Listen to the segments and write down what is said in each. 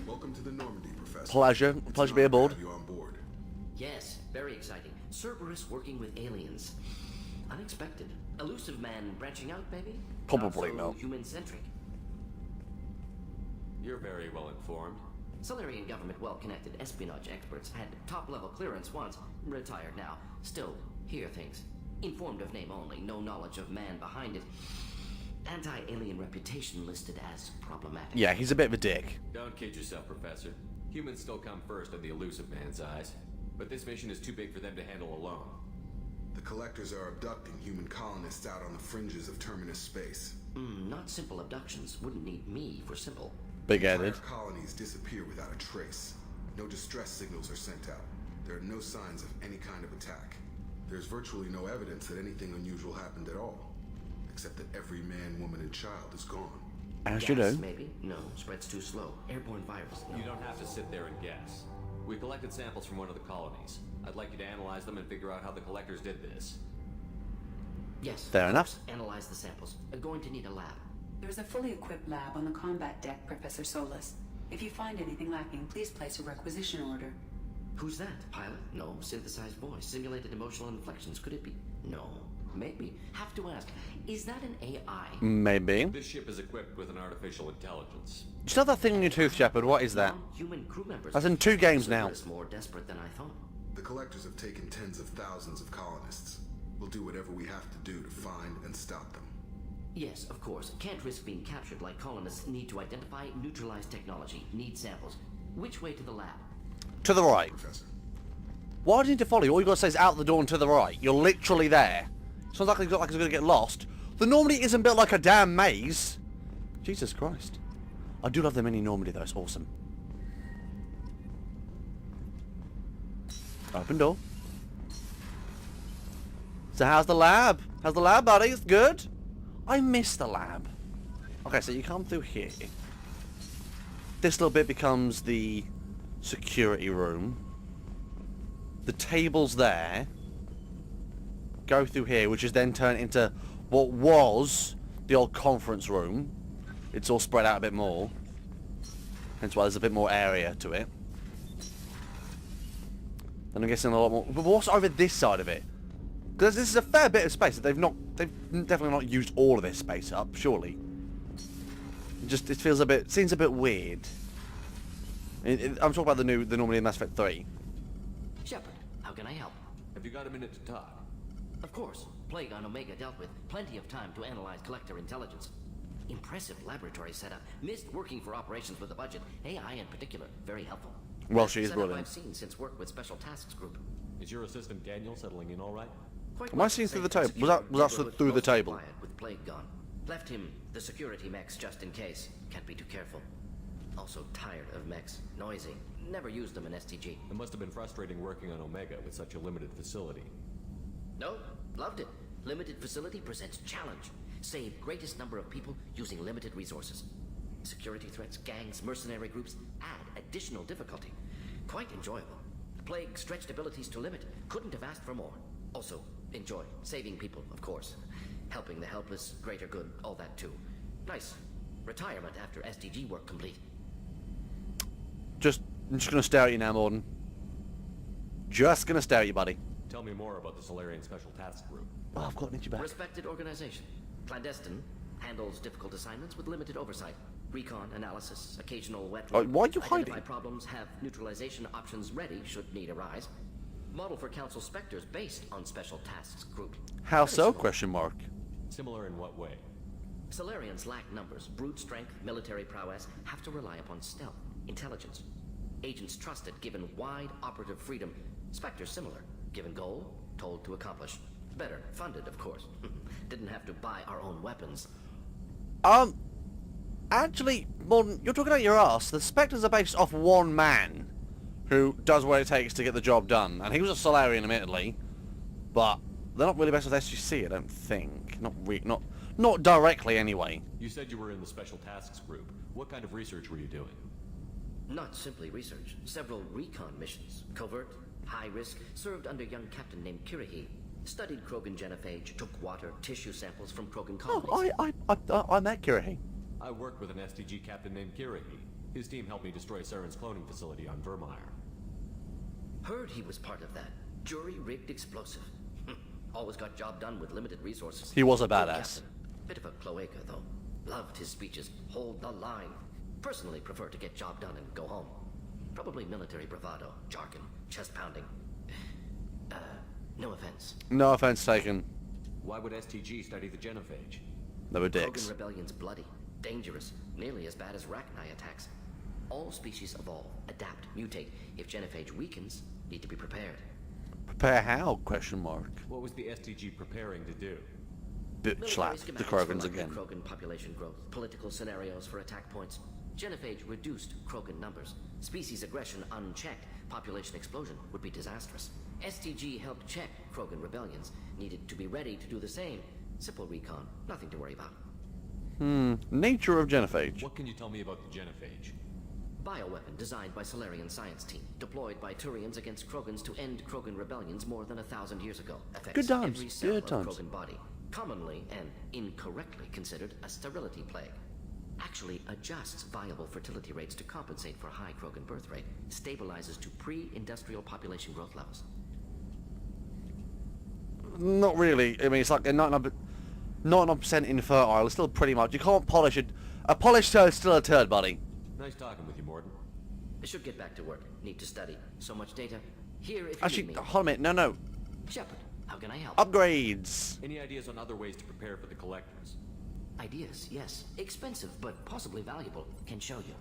Welcome to the Normandy, Professor. Pleasure to be aboard. Have you on board. Yes, very exciting. Cerberus working with aliens. Unexpected. Elusive man branching out, maybe? Probably not. not. So human-centric. You're very well informed. Solarian government well-connected espionage experts had top-level clearance once, retired now. Still, hear things. Informed of name only, no knowledge of man behind it. Anti-alien reputation listed as problematic. Yeah, he's a bit of a dick. Don't kid yourself, Professor. Humans still come first in the elusive man's eyes. But this mission is too big for them to handle alone. The collectors are abducting human colonists out on the fringes of terminus space. Not simple abductions. Wouldn't need me for simple. Big-headed. Entire colonies disappear without a trace. No distress signals are sent out. There are no signs of any kind of attack. There's virtually no evidence that anything unusual happened at all. Except that every man, woman, and child is gone. As you Gas, do. maybe? No, spreads too slow. Airborne virus. No. You don't have to sit there and guess. We collected samples from one of the colonies. I'd like you to analyze them and figure out how the collectors did this. Yes. Fair of enough. course. Analyze the samples. Going to need a lab. There's a fully equipped lab on the combat deck, Professor Solis. If you find anything lacking, please place a requisition order. Who's that? Pilot? No. Synthesized voice. Simulated emotional inflections. Could it be? No. Maybe. Have to ask. Is that an AI? Maybe. This ship is equipped with an artificial intelligence. You still have that thing in your tooth, Shepard. What is that? Human crew members. That's in 2 games now. Cerberus more desperate than I thought. The collectors have taken tens of thousands of colonists. We'll do whatever we have to do to find and stop them. Yes, of course. Can't risk being captured like colonists need to identify, neutralize technology, need samples. Which way to the lab? To the right. Professor. Why do you need to follow you? All you got to say is out the door and to the right. You're literally there. Sounds like it's going to get lost. The Normandy isn't built like a damn maze. Jesus Christ. I do love the mini Normandy though. It's awesome. Open door. So how's the lab? How's the lab, buddy? It's good? I miss the lab. Okay, so you come through here. This little bit becomes the security room. The table's there. Go through here, which is then turned into what was the old conference room. It's all spread out a bit more. Hence why there's a bit more area to it. And I'm guessing a lot more. But what's over this side of it? Because this is a fair bit of space that they've definitely not used all of this space up, surely. It feels a bit, seems a bit weird. I'm talking about the Normandy in Mass Effect 3. Shepard, how can I help? Have you got a minute to talk? Of course. Plague on Omega dealt with. Plenty of time to analyze collector intelligence. Impressive laboratory setup. Missed working for operations with a budget. AI in particular. Very helpful. Well, she is Setup brilliant. I've seen since work with Special Tasks Group. Is your assistant Daniel settling in all right? Quite Am well. I seeing through the Safe and table? Was that secure. through the Mostly table? quiet with Plague gone. Left him the security mechs just in case. Can't be too careful. Also tired of mechs. Noisy. Never used them in STG. It must have been frustrating working on Omega with such a limited facility. No, loved it. Limited facility presents challenge. Save greatest number of people using limited resources. Security threats, gangs, mercenary groups add additional difficulty. Quite enjoyable. Plague stretched abilities to limit. Couldn't have asked for more. Also, enjoy. Saving people, of course. Helping the helpless, greater good, all that too. Nice. Retirement after SDG work complete. I'm just gonna stare at you now, Morden. Just gonna stare at you, buddy. Tell me more about the Solarian Special Task Group. Oh, I've got an itchy back. Respected organization. Clandestine. Handles difficult assignments with limited oversight. Recon, analysis, occasional wet Oh, room. why are you Identify hiding? problems, have neutralization options ready should need arise. Model for Council Spectres based on Special Tasks Group. How Very so? small. Question mark. Similar in what way? Solarians lack numbers, brute strength, military prowess, have to rely upon stealth, intelligence. Agents trusted, given wide operative freedom. Spectres similar, given goal, told to accomplish. Better, funded, of course. Didn't have to buy our own weapons. Actually, Morden, you're talking out your ass. The Spectres are based off one man who does what it takes to get the job done. And he was a Solarian, admittedly, but they're not really based off SGC, I don't think. Not directly, anyway. You said you were in the Special Tasks Group. What kind of research were you doing? Not simply research. Several recon missions. Covert, high risk, served under young captain named Kirihi. Studied Krogan genophage, took water, tissue samples from Krogan colonies. Oh, I met Kirihi. I worked with an STG captain named Kirihi. His team helped me destroy Saren's cloning facility on Vermeer. Heard he was part of that. Jury-rigged explosive. Always got job done with limited resources. He was a Good badass. captain. Bit of a cloaca, though. Loved his speeches. Hold the line. Personally prefer to get job done and go home. Probably military bravado, jargon, chest pounding. No offense. No offense taken. Why would STG study the genophage? They were dicks. Krogan rebellion's bloody, dangerous, nearly as bad as Rachni attacks. All species evolve, adapt, mutate. If genophage weakens, need to be prepared. Prepare how? Question mark. What was the STG preparing to do? Bitch slap. Military The schematics for Krogans likely again. Krogan population growth, political scenarios for attack points. Genophage reduced Krogan numbers. Species aggression unchecked, population explosion would be disastrous. STG helped check Krogan rebellions. Needed to be ready to do the same. Simple recon, nothing to worry about. Nature of genophage. What can you tell me about the genophage? Bioweapon designed by Solarian science team, deployed by Turians against Krogans to end Krogan rebellions more than 1,000 years ago. Affects Good times, every cell good of times. Krogan body, commonly and incorrectly considered a sterility plague. Actually adjusts viable fertility rates to compensate for high Krogan birth rate, stabilizes to pre-industrial population growth levels. Not really. I mean, it's like a 99% infertile. It's still pretty much. You can't polish it. A polished turd is still a turd, buddy. Nice talking with you, Morden. I should get back to work. Need to study. So much data. Here if you Actually, need me. hold on a minute. No. Shepard, how can I help? Upgrades. Any ideas on other ways to prepare for the collectors? Ideas, yes. Expensive, but possibly valuable. Can show you.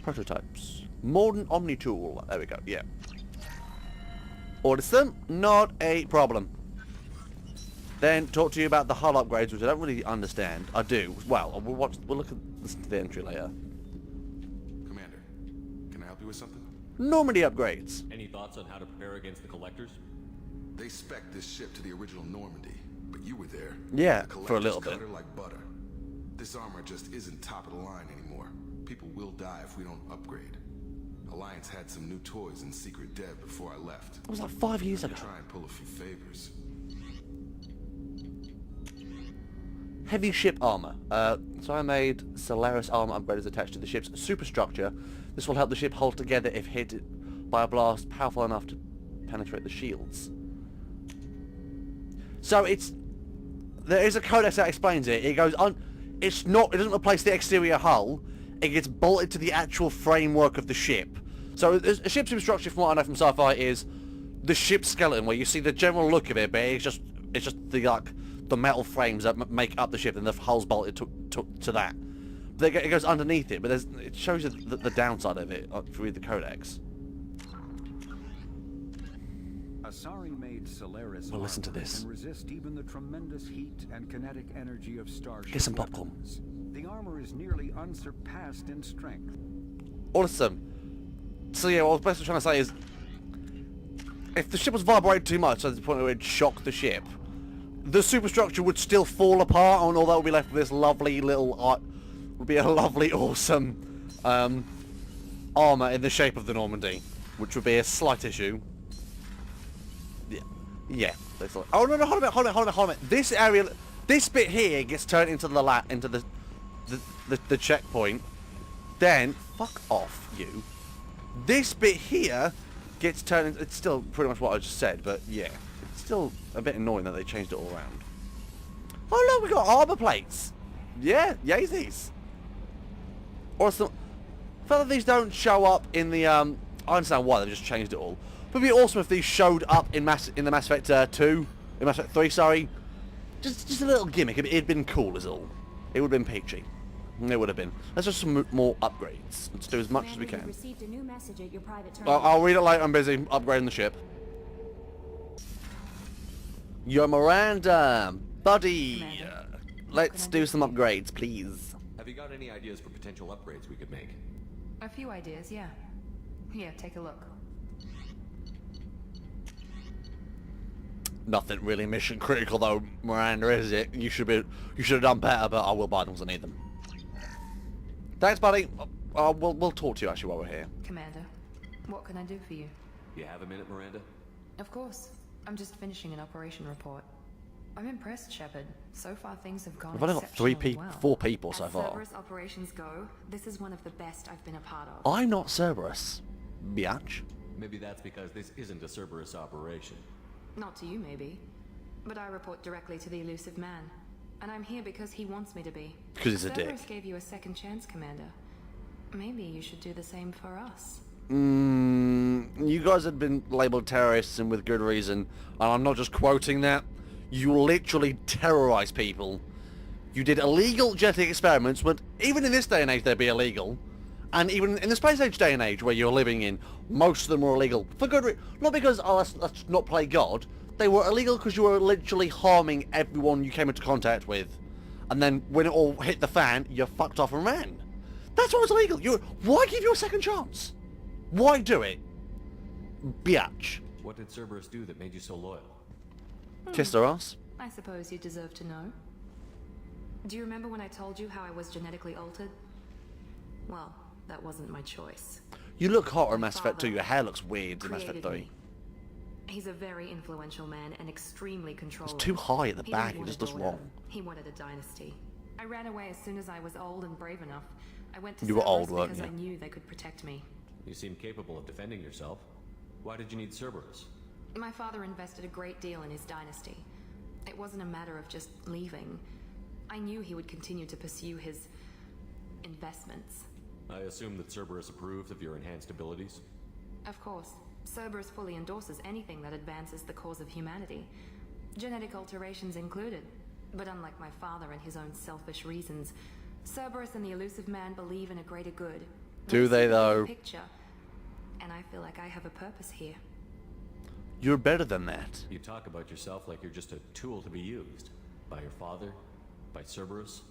Prototypes. Modern Omni Tool. There we go. Yeah. Order them. Not a problem. Then talk to you about the hull upgrades, which I don't really understand. I do. Well, we'll listen to the entry later. Commander, can I help you with something? Normandy upgrades. Any thoughts on how to prepare against the collectors? They spec'd this ship to the original Normandy, but you were there. Yeah, The for a collectors little cut bit. her like butter. This armor just isn't top of the line anymore. People will die if we don't upgrade. Alliance had some new toys in secret dev before I left. It was like 5 years ago. Try and pull a few favors. Heavy ship armor. So I made Solaris armor upgrades attached to the ship's superstructure. This will help the ship hold together if hit by a blast powerful enough to penetrate the shields. So there is a codex that explains it. It goes on. It doesn't replace the exterior hull. It gets bolted to the actual framework of the ship. So a ship's superstructure, from what I know from sci-fi, is the ship's skeleton, where you see the general look of it, but it's just the metal frames that make up the ship, and the hull's bolted to that. But it goes underneath it, but it shows you the downside of it if you read the codex. Asari-made Solaris Well, listen to armor this. can resist even the tremendous heat and kinetic energy of starship Get some popcorn. weapons. The armor is nearly unsurpassed in strength. Awesome. So yeah, what I was basically trying to say is, if the ship was vibrating too much to the point where it would shock the ship, the superstructure would still fall apart, and all that would be left with this lovely little, would be a lovely, awesome armor in the shape of the Normandy, which would be a slight issue. Yeah. Oh no, hold on a minute. This area, this bit here gets turned into the checkpoint. Then fuck off, you. This bit here gets turned into, it's still pretty much what I just said, but yeah, it's still a bit annoying that they changed it all around. Oh look, we got armor plates. Yeah, yaysies. Awesome. I feel like these don't show up in the I understand why they've just changed it all. But it'd be awesome if these showed up in the Mass Effect 2, in Mass Effect 3, sorry. Just a little gimmick. It'd been cool, is all. It would have been peachy. It would have been. Let's just some more upgrades. Let's do as much as we Commander, can. you've received a new message at your private terminal. I'll read it later. I'm busy upgrading the ship. Yo, Miranda, buddy. Commander, Let's do some upgrades, please. Have you got any ideas for potential upgrades we could make? A few ideas, yeah. Here, take a look. Nothing really mission critical though, Miranda, is it? You should have done better, but I will buy them because I need them. Thanks, buddy. We'll talk to you actually while we're here. Commander, what can I do for you? You have a minute, Miranda? Of course. I'm just finishing an operation report. I'm impressed, Shepard. So far, things have gone We've only got exceptionally well. 4 people As so far. Cerberus operations go, this is one of the best I've been a part of. I'm not Cerberus, biatch. Maybe that's because this isn't a Cerberus operation. Not to you, maybe. But I report directly to the elusive man. And I'm here because he wants me to be. Because he's a dick. Cerberus gave you a second chance, Commander. Maybe you should do the same for us. You guys have been labelled terrorists and with good reason. And I'm not just quoting that. You literally terrorise people. You did illegal genetic experiments, but even in this day and age they'd be illegal. And even in the space age day and age where you're living in, most of them were illegal. For good reason. Not because, oh, let's not play God. They were illegal because you were literally harming everyone you came into contact with. And then when it all hit the fan, you fucked off and ran. That's what was illegal. Why give you a second chance? Why do it? Biatch. What did Cerberus do that made you so loyal? Kiss their ass. I suppose you deserve to know. Do you remember when I told you how I was genetically altered? Well, that wasn't my choice. You look hot in My Mass Effect 2. father Your hair looks weird in Mass Effect created 3. me. He's a very influential man and extremely controlling. It's too high at the He back. didn't It just want looks a daughter. wrong. He wanted a dynasty. I ran away as soon as I was old and brave enough. I went to You were Cerberus old, weren't because you? I knew they could protect me. You seem capable of defending yourself. Why did you need Cerberus? My father invested a great deal in his dynasty. It wasn't a matter of just leaving. I knew he would continue to pursue his investments. I assume that Cerberus approved of your enhanced abilities? Of course, Cerberus fully endorses anything that advances the cause of humanity, genetic alterations included. But unlike my father and his own selfish reasons, Cerberus and the elusive man believe in a greater good. Do they, see the bigger though? Picture, and I feel like I have a purpose here. You're better than that. You talk about yourself like you're just a tool to be used. By your father? By Cerberus?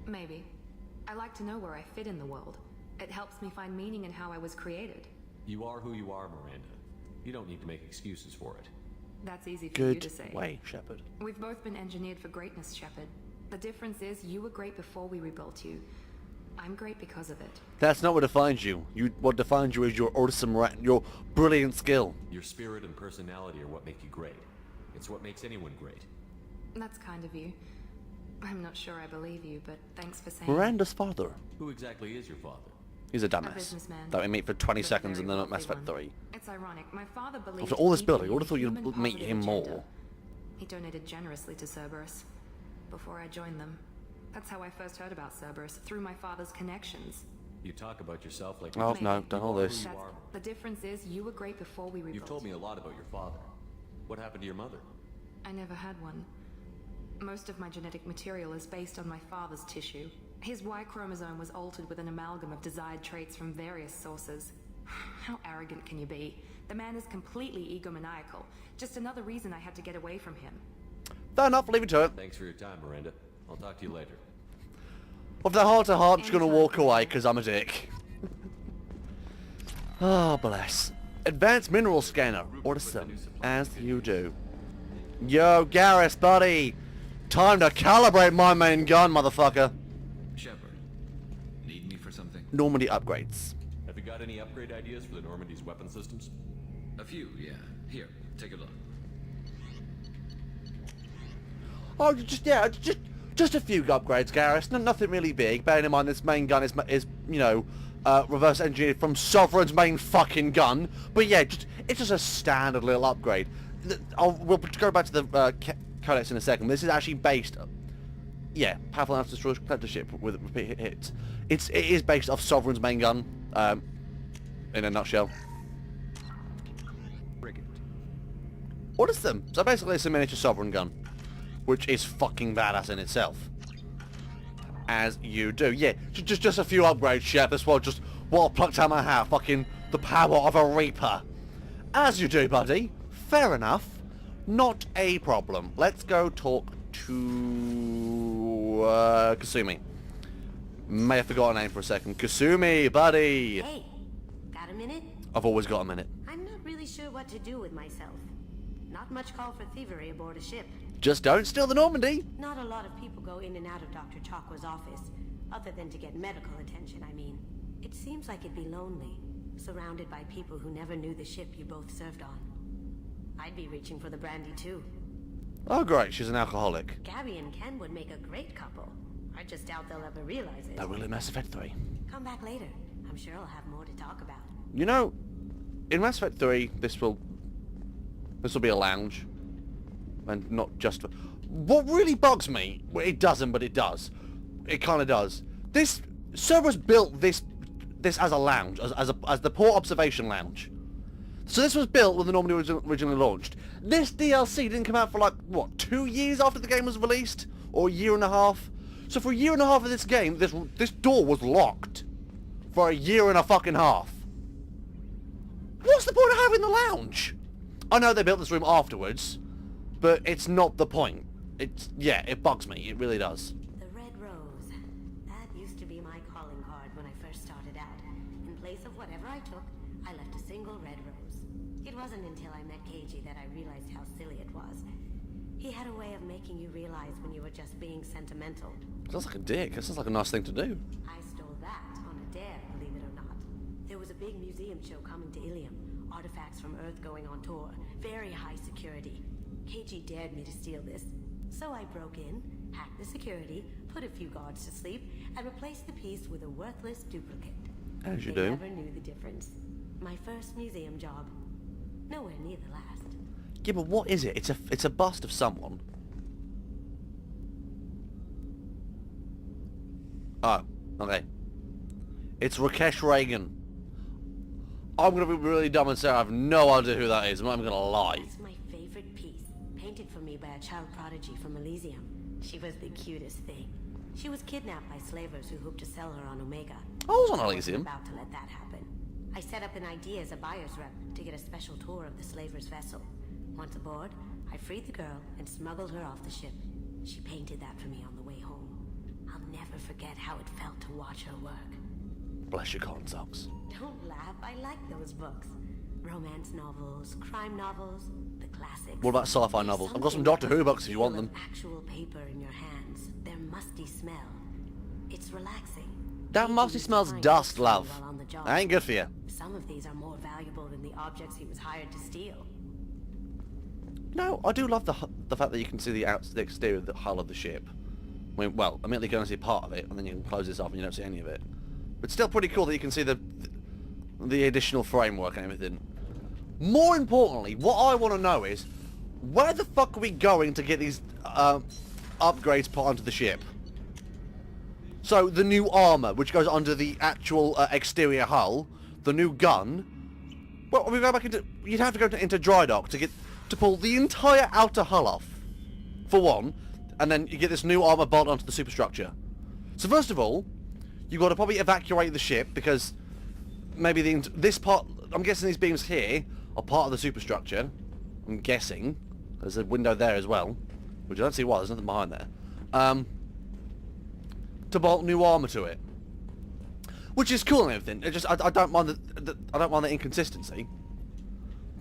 Maybe. I like to know where I fit in the world. It helps me find meaning in how I was created. You are who you are, Miranda. You don't need to make excuses for it. That's easy for you Good to say. way, Shepard. We've both been engineered for greatness, Shepard. The difference is you were great before we rebuilt you. I'm great because of it. That's not what defines you. What defines you is your awesome, your brilliant skill. Your spirit and personality are what make you great. It's what makes anyone great. That's kind of you. I'm not sure I believe you, but thanks for saying Miranda's father. Who exactly is your father? He's a A dumbass. businessman. That we meet for 20 But a seconds and very then at Mass wealthy Effect one. 3. It's ironic. My father believed After all this deeply building, I would have thought in you'd human meet positive him agenda. more. He donated generously to Cerberus before I joined them. That's how I first heard about Cerberus, through my father's connections. You talk about yourself like Oh, you're no, done all this. That's, the difference is you were great before we rebuilt. You've told me a lot about your father. What happened to your mother? I never had one. Most of my genetic material is based on my father's tissue. His Y chromosome was altered with an amalgam of desired traits from various sources. How arrogant can you be? The man is completely egomaniacal. Just another reason I had to get away from him. Fair enough, leave it to it. Thanks for your time, Miranda. I'll talk to you later. With the heart to heart, I'm just gonna walk away because I'm a dick. Oh, bless. Advanced mineral scanner. Awesome. As you do. Yo, Garrus, buddy. Time to calibrate my main gun, motherfucker. Shepard, need me for something? Normandy upgrades. Have you got any upgrade ideas for the Normandy's weapon systems? A few, yeah. Here, take a look. Oh, just a few upgrades, Garrus. Nothing really big. Bearing in mind this main gun is you know, reverse engineered from Sovereign's main fucking gun. But yeah, it's just a standard little upgrade. We'll go back to the codex in a second. This is actually based, yeah, powerful enough to destroy a ship with repeat hits. It is based off Sovereign's main gun, in a nutshell. Frigate. What is them? So basically it's a miniature Sovereign gun, which is fucking badass in itself. As you do. Yeah, just a few upgrades, Shep. That's what I plucked out of my hat. Fucking the power of a Reaper. As you do, buddy. Fair enough. Not a problem. Let's go talk to Kasumi. May have forgotten her name for a second. Kasumi, buddy. Hey, got a minute? I've always got a minute. I'm not really sure what to do with myself. Not much call for thievery aboard a ship. Just don't steal the Normandy. Not a lot of people go in and out of Dr. Chakwa's office, other than to get medical attention, I mean. It seems like it'd be lonely, surrounded by people who never knew the ship you both served on. I'd be reaching for the brandy too. Oh great, she's an alcoholic. Gabby and Ken would make a great couple. I just doubt they'll ever realize it. That will in Mass Effect 3. Come back later. I'm sure I'll have more to talk about. You know, in Mass Effect 3, this will be a lounge. And not just... What really bugs me, well, it doesn't, but it does. It kind of does. This... Cerberus built this as a lounge, as the port observation lounge. So this was built when the Normandy was originally launched. This DLC didn't come out for like, what, 2 years after the game was released? Or a year and a half? So for a year and a half of this game, this door was locked. For a year and a fucking half. What's the point of having the lounge? I know they built this room afterwards, but it's not the point. Yeah, it bugs me. It really does. The Red Rose. That used to be my calling card when I first started out. In place of whatever I took, I left a single red rose. It wasn't until I met KG that I realized how silly it was. He had a way of making you realize when you were just being sentimental. Sounds like a dick. That sounds like a nice thing to do. I stole that on a dare, believe it or not. There was a big museum show coming to Ilium. Artifacts from Earth going on tour. Very high security. KG dared me to steal this. So I broke in, hacked the security, put a few guards to sleep, and replaced the piece with a worthless duplicate. As you They do. never knew the difference. My first museum job. Nowhere near the last. Yeah, but what is it? It's a bust of someone. Oh, okay. It's Rakesh Reagan. I'm gonna be really dumb and say I have no idea who that is. I'm not even gonna lie. That's my favorite piece. Painted for me by a child prodigy from Elysium. She was the cutest thing. She was kidnapped by slavers who hoped to sell her on Omega. I was on I Elysium. wasn't about to let that happen. I set up an ID as a buyer's rep to get a special tour of the slaver's vessel. Once aboard, I freed the girl and smuggled her off the ship. She painted that for me on the way home. I'll never forget how it felt to watch her work. Bless your cotton socks. Don't laugh, I like those books. Romance novels, crime novels, the classics. What about sci-fi There's novels? I've got some something Doctor about Who the books if you want feel them. of actual paper in your hands, their musty smell. It's relaxing. That Painting musty is smells fine dust, while love. on the job. That ain't good for you. Some of these are more valuable than the objects he was hired to steal. No, I do love the fact that you can see the exterior of the hull of the ship. I mean, well, immediately you can only see part of it, and then you can close this off and you don't see any of it. But still pretty cool that you can see the additional framework and everything. More importantly, what I want to know is, where the fuck are we going to get these upgrades put onto the ship? So, the new armor, which goes under the actual exterior hull, the new gun. Well, we go back into... You'd have to go into dry dock to pull the entire outer hull off, for one, and then you get this new armor bolt onto the superstructure. So first of all, you've got to probably evacuate the ship, because maybe this part... I'm guessing these beams here are part of the superstructure. I'm guessing. There's a window there as well, which I don't see why, there's nothing behind there. To bolt new armor to it. Which is cool and everything. It just I don't mind the inconsistency.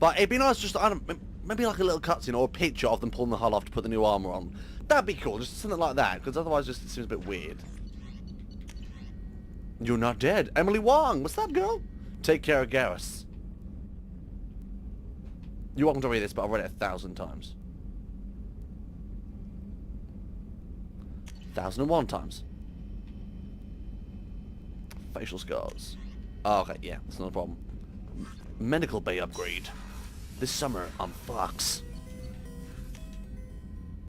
But it'd be nice just maybe like a little cutscene or a picture of them pulling the hull off to put the new armor on. That'd be cool, just something like that, because otherwise just it seems a bit weird. You're not dead. Emily Wong, what's that, girl? Take care of Garrus. You're welcome to read this, but I've read it 1,000 times. 1,001 times. Facial scars. Oh, okay, yeah, that's not a problem. Medical bay upgrade. This summer on Fox.